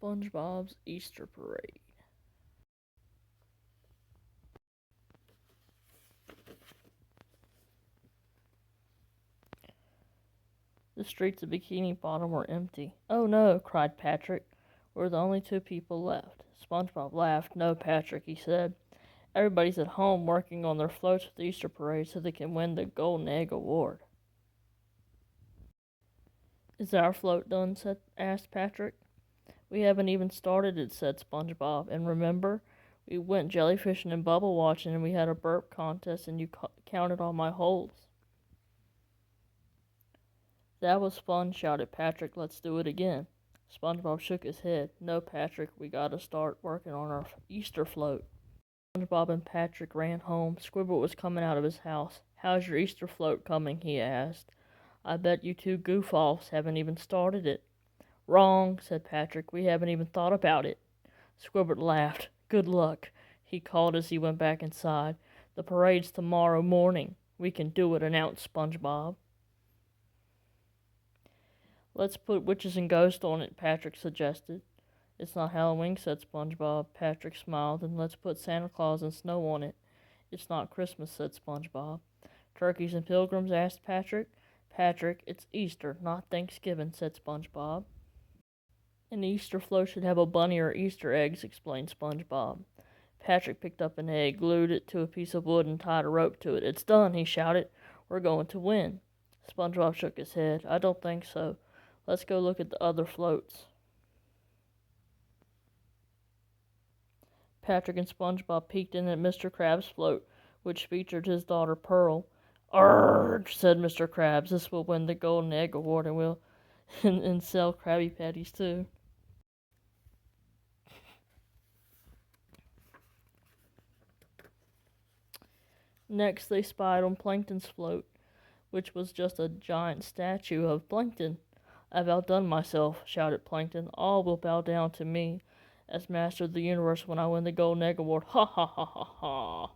SpongeBob's Easter Parade. The streets of Bikini Bottom were empty. "Oh no," cried Patrick. "We're the only two people left." SpongeBob laughed. "No, Patrick," he said. "Everybody's at home working on their floats for the Easter Parade so they can win the Golden Egg Award." "Is our float done?" asked Patrick. "We haven't even started it," said SpongeBob. "And remember, we went jellyfishing and bubble watching, and we had a burp contest, and you counted all my holes." "That was fun," shouted Patrick. "Let's do it again." SpongeBob shook his head. "No, Patrick, we gotta start working on our Easter float." SpongeBob and Patrick ran home. Squidward was coming out of his house. "How's your Easter float coming?" he asked. "I bet you two goof-offs haven't even started it." "Wrong," said Patrick. "We haven't even thought about it." Squidward laughed. "Good luck," he called as he went back inside. "The parade's tomorrow morning. We can do it," announced SpongeBob. "Let's put witches and ghosts on it," Patrick suggested. "It's not Halloween," said SpongeBob. Patrick smiled. "Then let's put Santa Claus and snow on it." "It's not Christmas," said SpongeBob. "Turkeys and pilgrims?" asked Patrick. "Patrick, it's Easter, not Thanksgiving," said SpongeBob. "An Easter float should have a bunny or Easter eggs," explained SpongeBob. Patrick picked up an egg, glued it to a piece of wood, and tied a rope to it. "It's done," he shouted. "We're going to win." SpongeBob shook his head. "I don't think so. Let's go look at the other floats." Patrick and SpongeBob peeked in at Mr. Krabs' float, which featured his daughter Pearl. "Arrgh," said Mr. Krabs. "This will win the Golden Egg Award, and we'll and sell Krabby Patties too." Next, they spied on Plankton's float, which was just a giant statue of Plankton. "I've outdone myself," shouted Plankton. "All will bow down to me as master of the universe when I win the Golden Egg Award. Ha ha ha ha ha."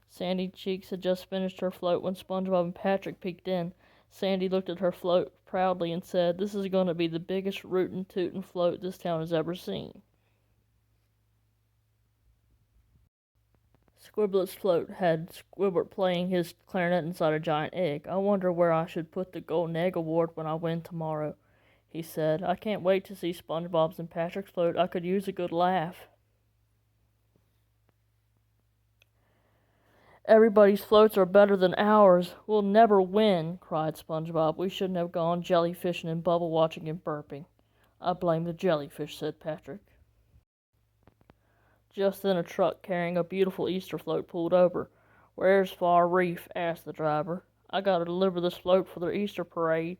Sandy Cheeks had just finished her float when SpongeBob and Patrick peeked in. Sandy looked at her float proudly and said, "This is going to be the biggest rootin' tootin' float this town has ever seen." Squiblet's float had Squidward playing his clarinet inside a giant egg. "I wonder where I should put the Golden Egg Award when I win tomorrow," he said. "I can't wait to see SpongeBob's and Patrick's float. I could use a good laugh." "Everybody's floats are better than ours. We'll never win," cried SpongeBob. "We shouldn't have gone jellyfishing and bubble watching and burping." "I blame the jellyfish," said Patrick. Just then a truck carrying a beautiful Easter float pulled over. "Where's Far Reef?" asked the driver. "I gotta deliver this float for their Easter parade."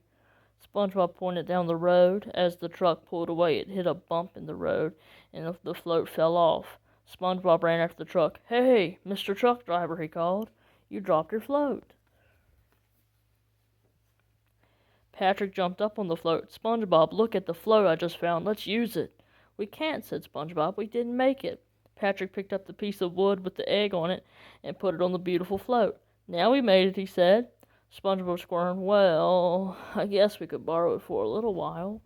SpongeBob pointed down the road. As the truck pulled away, it hit a bump in the road, and the float fell off. SpongeBob ran after the truck. "Hey, Mr. Truck Driver," he called. "You dropped your float." Patrick jumped up on the float. "SpongeBob, look at the float I just found. Let's use it." "We can't," said SpongeBob. "We didn't make it." Patrick picked up the piece of wood with the egg on it and put it on the beautiful float. "Now we made it," he said. SpongeBob squirmed. "Well, I guess we could borrow it for a little while."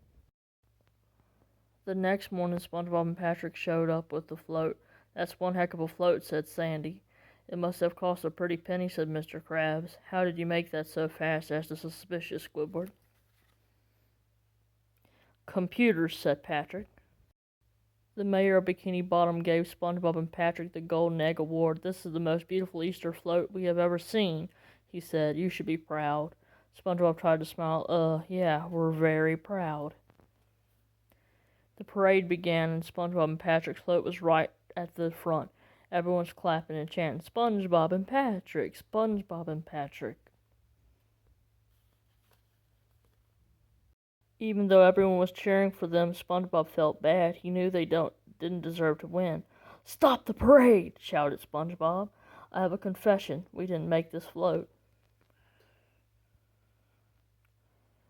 The next morning, SpongeBob and Patrick showed up with the float. "That's one heck of a float," said Sandy. "It must have cost a pretty penny," said Mr. Krabs. "How did you make that so fast?" asked the suspicious Squidward. "Computers," said Patrick. The mayor of Bikini Bottom gave SpongeBob and Patrick the Golden Egg Award. "This is the most beautiful Easter float we have ever seen," he said. "You should be proud." SpongeBob tried to smile. Yeah, we're very proud." The parade began, and SpongeBob and Patrick's float was right at the front. Everyone was clapping and chanting, "SpongeBob and Patrick! SpongeBob and Patrick!" Even though everyone was cheering for them, SpongeBob felt bad. He knew they didn't deserve to win. "Stop the parade!" shouted SpongeBob. "I have a confession. We didn't make this float."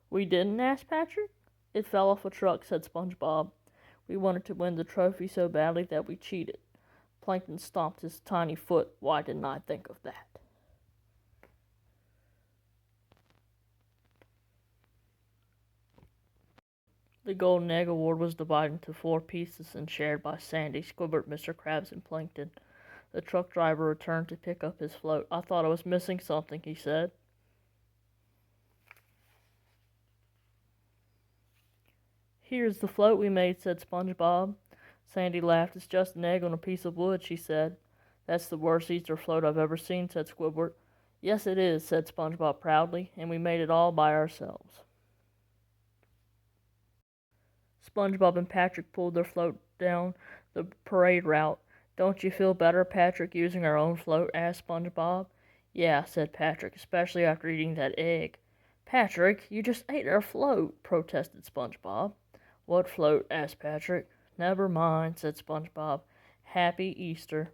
"We didn't?" asked Patrick. "It fell off a truck," said SpongeBob. "We wanted to win the trophy so badly that we cheated." Plankton stomped his tiny foot. "Why didn't I think of that?" The golden egg award was divided into 4 pieces and shared by Sandy, Squidward, Mr. Krabs, and Plankton. The truck driver returned to pick up his float. "I thought I was missing something," he said. "Here's the float we made," said SpongeBob. Sandy laughed. "It's just an egg on a piece of wood," she said. "That's the worst Easter float I've ever seen," said Squidward. "Yes, it is," said SpongeBob proudly, "and we made it all by ourselves." SpongeBob and Patrick pulled their float down the parade route. "Don't you feel better, Patrick, using our own float?" asked SpongeBob. "Yeah," said Patrick, "especially after eating that egg." "Patrick, you just ate our float," protested SpongeBob. "What float?" asked Patrick. "Never mind," said SpongeBob. "Happy Easter."